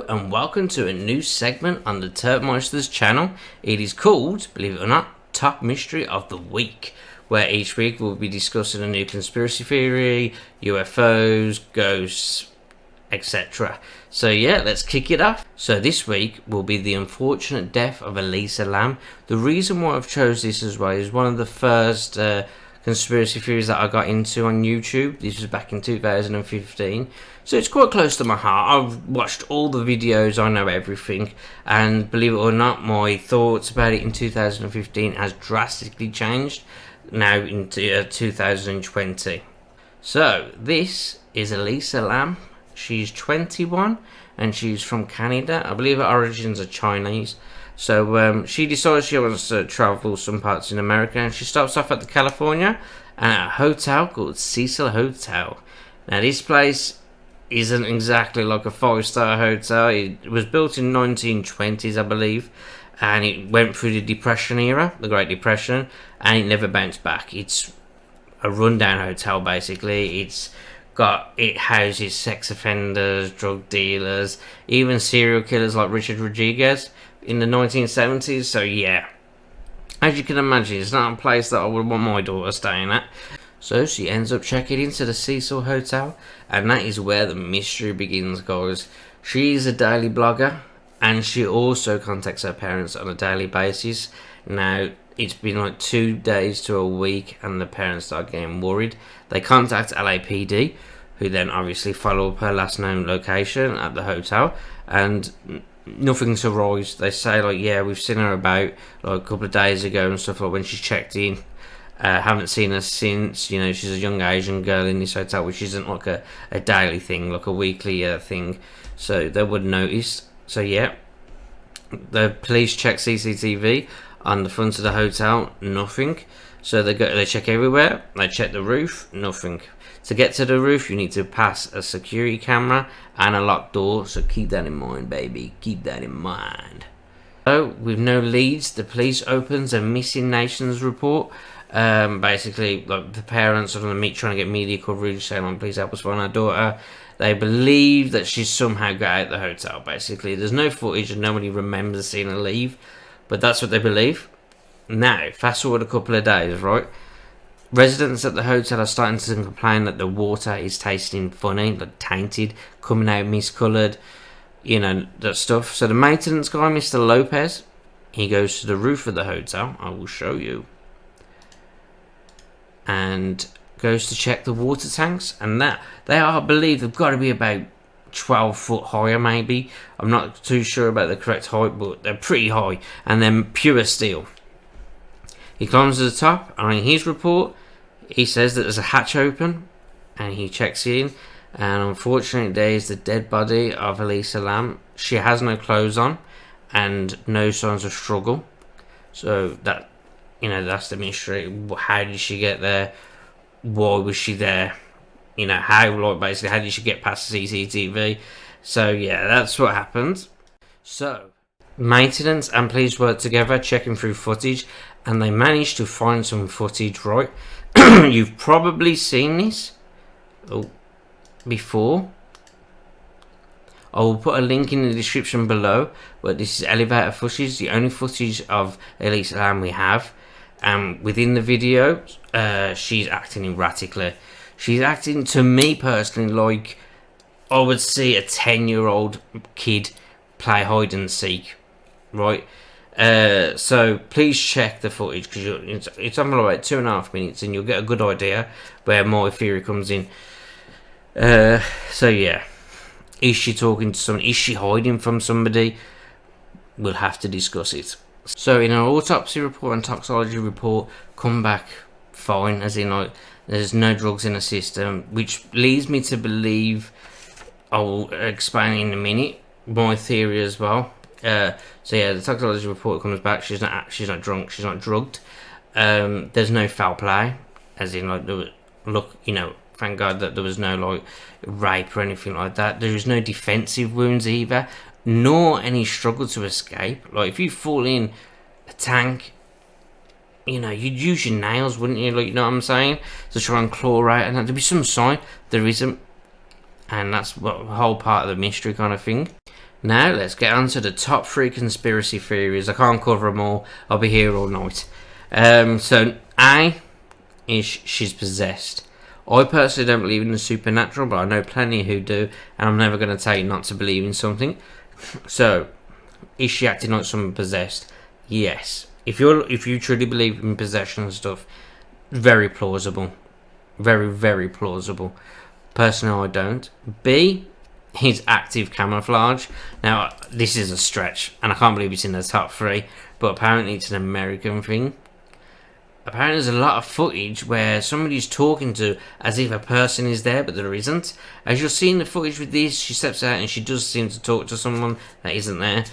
Hello and welcome to a new segment on the Turpmeisters channel. It is called, believe it or not, Top Mystery of the Week, where each week we'll be discussing a new conspiracy theory, UFOs, ghosts, etc. So yeah, let's kick it off. So this week will be the unfortunate death of Elisa Lam. The reason why I've chose this as well is one of the first conspiracy theories that I got into on YouTube. This was back in 2015, so it's quite close to my heart. I've watched all the videos, I know everything, and believe it or not, my thoughts about it in 2015 has drastically changed now in 2020. So this is Elisa Lam. She's 21 and she's from Canada. I believe her origins are Chinese. So she decides she wants to travel some parts in America, and she stops off at the California at a hotel called Cecil Hotel. Now this place isn't exactly like a 5-star hotel. It was built in 1920s, I believe, and it went through the Depression era, the Great Depression, and it never bounced back. It's a rundown hotel basically. It houses sex offenders, drug dealers, even serial killers like Richard Rodriguez in the 1970s. So yeah, as you can imagine, it's not a place that I would want my daughter staying at. So she ends up checking into the Cecil Hotel, and that is where the mystery begins, guys. She's a daily blogger, and she also contacts her parents on a daily basis. Now it's been like 2 days to a week, and the parents start getting worried. They contact LAPD, who then obviously follow up her last known location at the hotel, and nothing surprised. They say like, yeah, we've seen her about like a couple of days ago and stuff, like when she checked in. Haven't seen her since. You know, she's a young Asian girl in this hotel, which isn't like a daily thing, like a weekly thing, so they would notice. So yeah, the police check CCTV on the front of the hotel, nothing. So they check everywhere. They check the roof, nothing. To get to the roof, you need to pass a security camera and a locked door, so keep that in mind, baby. Keep that in mind. So, with no leads, the police opens a missing nations report. Basically, like, the parents are on the meet trying to get media coverage, saying, please help us find our daughter. They believe that she's somehow got out of the hotel, basically. There's no footage and nobody remembers seeing her leave, but that's what they believe. Now, fast forward a couple of days, right? Residents at the hotel are starting to complain that the water is tasting funny, like tainted, coming out miscoloured, you know, that stuff. So the maintenance guy, Mr. Lopez, he goes to the roof of the hotel. I will show you. And goes to check the water tanks, and that they are, I believe, they've got to be about 12 foot higher, maybe. I'm not too sure about the correct height, but they're pretty high, and they're pure steel. He climbs to the top, and in his report, he says that there's a hatch open, and he checks in, and unfortunately there is the dead body of Elisa Lam. She has no clothes on, and no signs of struggle. So that, you know, that's the mystery. How did she get there? Why was she there? You know, how did she get past the CCTV? So yeah, that's what happened. So maintenance and police work together, checking through footage, and they managed to find some footage, right? You've probably seen this before. I will put a link in the description below, but this is elevator footage, the only footage of Elisa Lam we have. Within the video, she's acting erratically. She's acting, to me personally, like I would see a 10-year-old kid play hide and seek, right? So please check the footage, because it's on about 2.5 minutes, and you'll get a good idea where my theory comes in. So yeah, is she talking to someone? Is she hiding from somebody? We'll have to discuss it. So in our autopsy report and toxicology report, come back fine, as in like there's no drugs in the system, which leads me to believe, I'll explain in a minute, my theory as well. So yeah, the toxicology report comes back. She's not drunk. She's not drugged. There's no foul play, as in like thank God that there was no like rape or anything like that. There is no defensive wounds either, nor any struggle to escape. Like if you fall in a tank, you know, you'd use your nails, wouldn't you? Like, you know what I'm saying? To try and claw out, and there'd be some sign. There isn't, and that's what the whole part of the mystery kind of thing. Now let's get on to the top 3 conspiracy theories. I can't cover them all. I'll be here all night. So A is she's possessed. I personally don't believe in the supernatural, but I know plenty who do, and I'm never going to tell you not to believe in something. So, is she acting like someone possessed? Yes. If you truly believe in possession and stuff, very plausible. Very, very plausible. Personally, I don't. B is active camouflage. Now, this is a stretch, and I can't believe it's in the top 3, but apparently it's an American thing. Apparently there's a lot of footage where somebody's talking to as if a person is there, but there isn't. As you'll see in the footage with this, she steps out and she does seem to talk to someone that isn't there.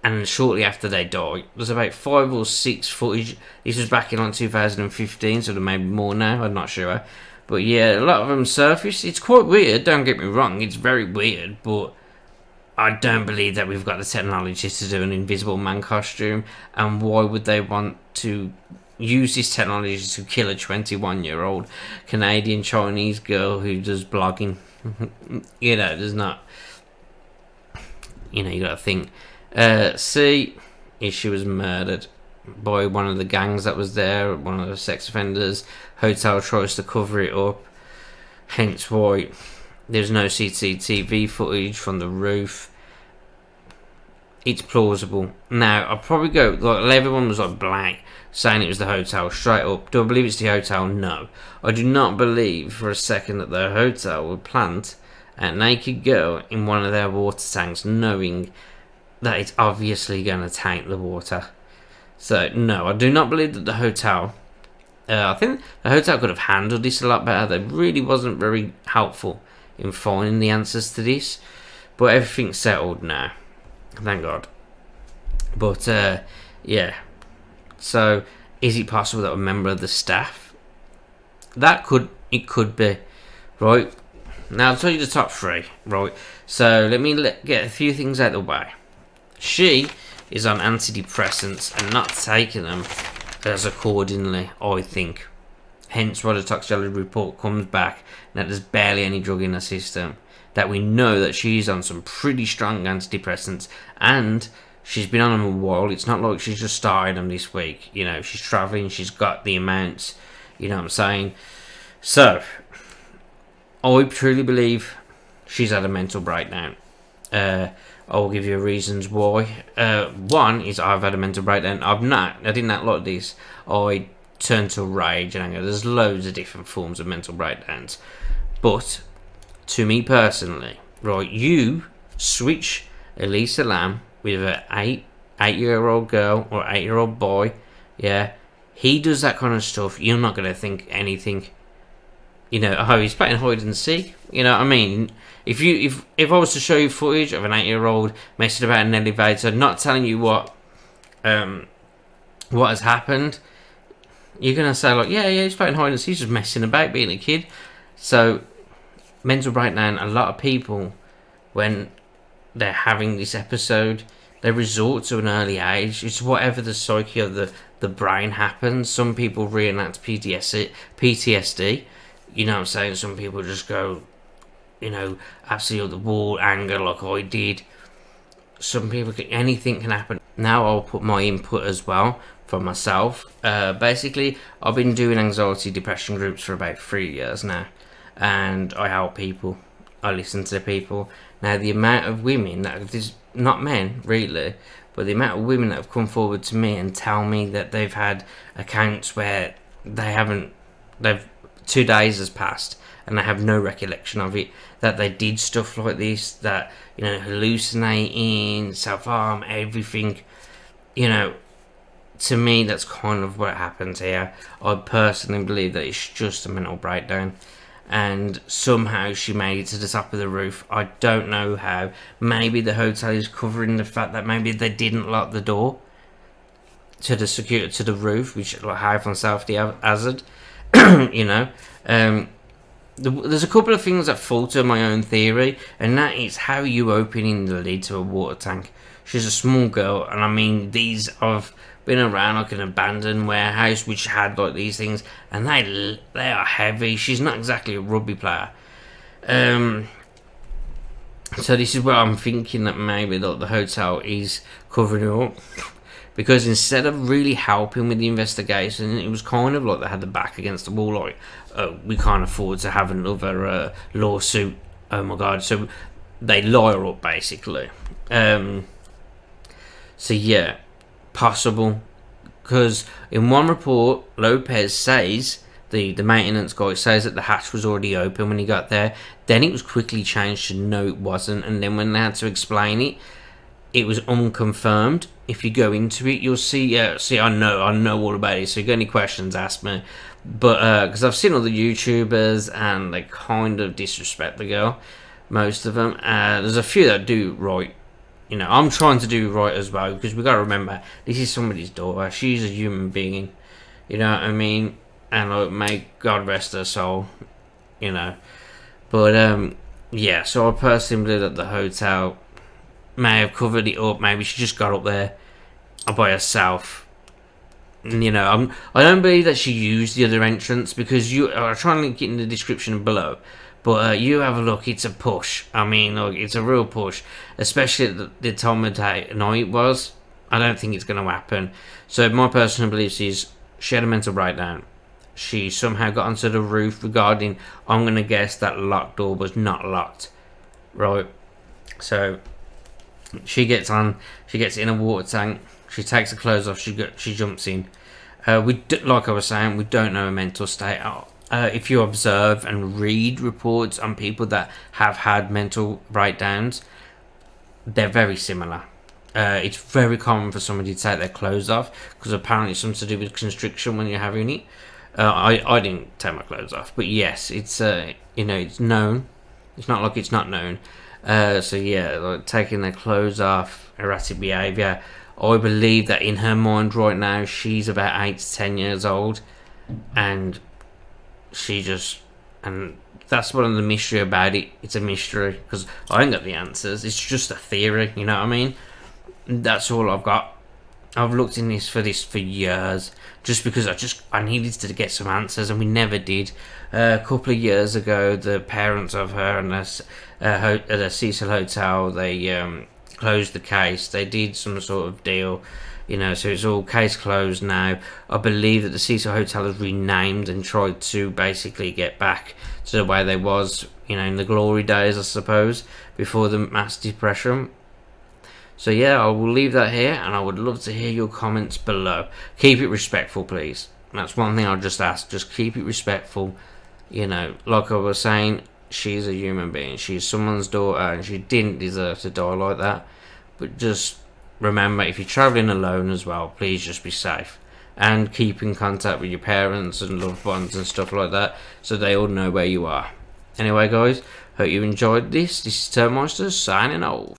And shortly after they die, there's about 5 or 6 footage. This was back in like 2015, so there may be more now, I'm not sure. But yeah, a lot of them surface. It's quite weird, don't get me wrong, it's very weird, but I don't believe that we've got the technology to do an Invisible Man costume, and why would they want to use this technology to kill a 21-year-old Canadian Chinese girl who does blogging? You know, there's not... You know, you gotta think. C is she was murdered by one of the gangs that was there, one of the sex offenders. Hotel tries to cover it up, hence why there's no CCTV footage from the roof. It's plausible. Now, I'll probably go, like, everyone was like blank, saying it was the hotel, straight up. Do I believe it's the hotel? No. I do not believe for a second that the hotel would plant a naked girl in one of their water tanks, knowing that it's obviously going to taint the water. So, no, I do not believe that the hotel... I think the hotel could have handled this a lot better. They really wasn't very helpful in finding the answers to this, but everything's settled now, thank God. But yeah, so is it possible that a member of the staff? It could be, right? Now I'll tell you the top 3, right? So let me get a few things out of the way. She is on antidepressants and not taking them as accordingly, I think. Hence why the toxicology report comes back that there's barely any drug in her system. That we know that she's on some pretty strong antidepressants, and she's been on them a while. It's not like she's just started them this week. You know, she's travelling, she's got the amounts, you know what I'm saying? So, I truly believe she's had a mental breakdown. I'll give you reasons why. One is I've had a mental breakdown. I didn't act like this. I turned to rage and anger. There's loads of different forms of mental breakdowns. But, to me personally, right, you switch Elisa Lam with an 8-year-old girl or 8-year-old boy, yeah, he does that kind of stuff, you're not going to think anything. You know, oh, he's playing hide and seek. You know what I mean? If I was to show you footage of an 8-year-old messing about in an elevator, not telling you what has happened, you're gonna say like, yeah, he's playing hide and seek, he's just messing about, being a kid. So, mental breakdown. A lot of people, when they're having this episode, they resort to an early age. It's whatever the psyche of the brain happens. Some people reenact PTSD. You know what I'm saying? Some people just go, you know, absolutely up the wall, anger like I did. Some people, anything can happen. Now I'll put my input as well for myself. Basically, I've been doing anxiety depression groups for about 3 years now. And I help people. I listen to people. Now the amount of women that, not men really, but the amount of women that have come forward to me and tell me that they've had accounts where they've 2 days has passed and they have no recollection of it, that they did stuff like this, that, you know, hallucinating, self-harm, everything. You know, to me that's kind of what happens here. I personally believe that it's just a mental breakdown, and somehow she made it to the top of the roof. I don't know how. Maybe the hotel is covering the fact that maybe they didn't lock the door to the roof, which like high on safety hazard. You know, there's a couple of things that falter my own theory, and that is how you opening the lid to a water tank. She's a small girl, and I mean, these have been around like an abandoned warehouse which had like these things, and they are heavy. She's not exactly a rugby player. So this is where I'm thinking that maybe the hotel is covering it up, because instead of really helping with the investigation, it was kind of like they had the back against the wall, like, oh, we can't afford to have another lawsuit. Oh my god! So they lie her up basically. So yeah, possible, because in one report, Lopez says, the maintenance guy says that the hatch was already open when he got there. Then it was quickly changed to no, it wasn't. And then when they had to explain it, it was unconfirmed. If you go into it, you'll see. I know all about it. So if you got any questions, ask me. But because I've seen all the YouTubers and they kind of disrespect the girl, most of them. There's a few that do right. You know, I'm trying to do right as well, because we got to remember this is somebody's daughter. She's a human being. You know what I mean? And like, may God rest her soul. You know, but yeah. So I personally believe that the hotel may have covered it up. Maybe she just got up there by herself. You know, I don't believe that she used the other entrance, because I'll try and link it in the description below. But you have a look. It's a push. I mean, look, it's a real push, especially at the time of day night it was. I don't think it's going to happen. So my personal belief is she had a mental breakdown. She somehow got onto the roof regarding, I'm going to guess that locked door was not locked. Right. So she gets in a water tank. She takes her clothes off. She jumps in. Like I was saying, we don't know her mental state. If you observe and read reports on people that have had mental breakdowns, they're very similar. It's very common for somebody to take their clothes off, because apparently it's something to do with constriction when you're having it. I didn't take my clothes off, but yes, it's it's known. It's not like it's not known. So yeah, like taking their clothes off, erratic behaviour. I believe that in her mind right now, she's about 8 to 10 years old, and that's one of the mystery about it. It's a mystery, because I ain't got the answers. It's just a theory, you know what I mean? That's all I've got. I've looked in this for years, just because I needed to get some answers, and we never did. A couple of years ago, the parents of her and the Cecil Hotel, they closed the case. They did some sort of deal, so it's all case closed now. I believe that the Cecil Hotel is renamed and tried to basically get back to the way they was, in the glory days, I suppose, before the mass depression. So yeah, I will leave that here, and I would love to hear your comments below. Keep it respectful, please. That's one thing I'll just ask. Just keep it respectful. Like I was saying, she's a human being. She's someone's daughter, and she didn't deserve to die like that. But just remember, if you're travelling alone as well, please just be safe. And keep in contact with your parents and loved ones and stuff like that, so they all know where you are. Anyway, guys, hope you enjoyed this. This is Terminsters signing off.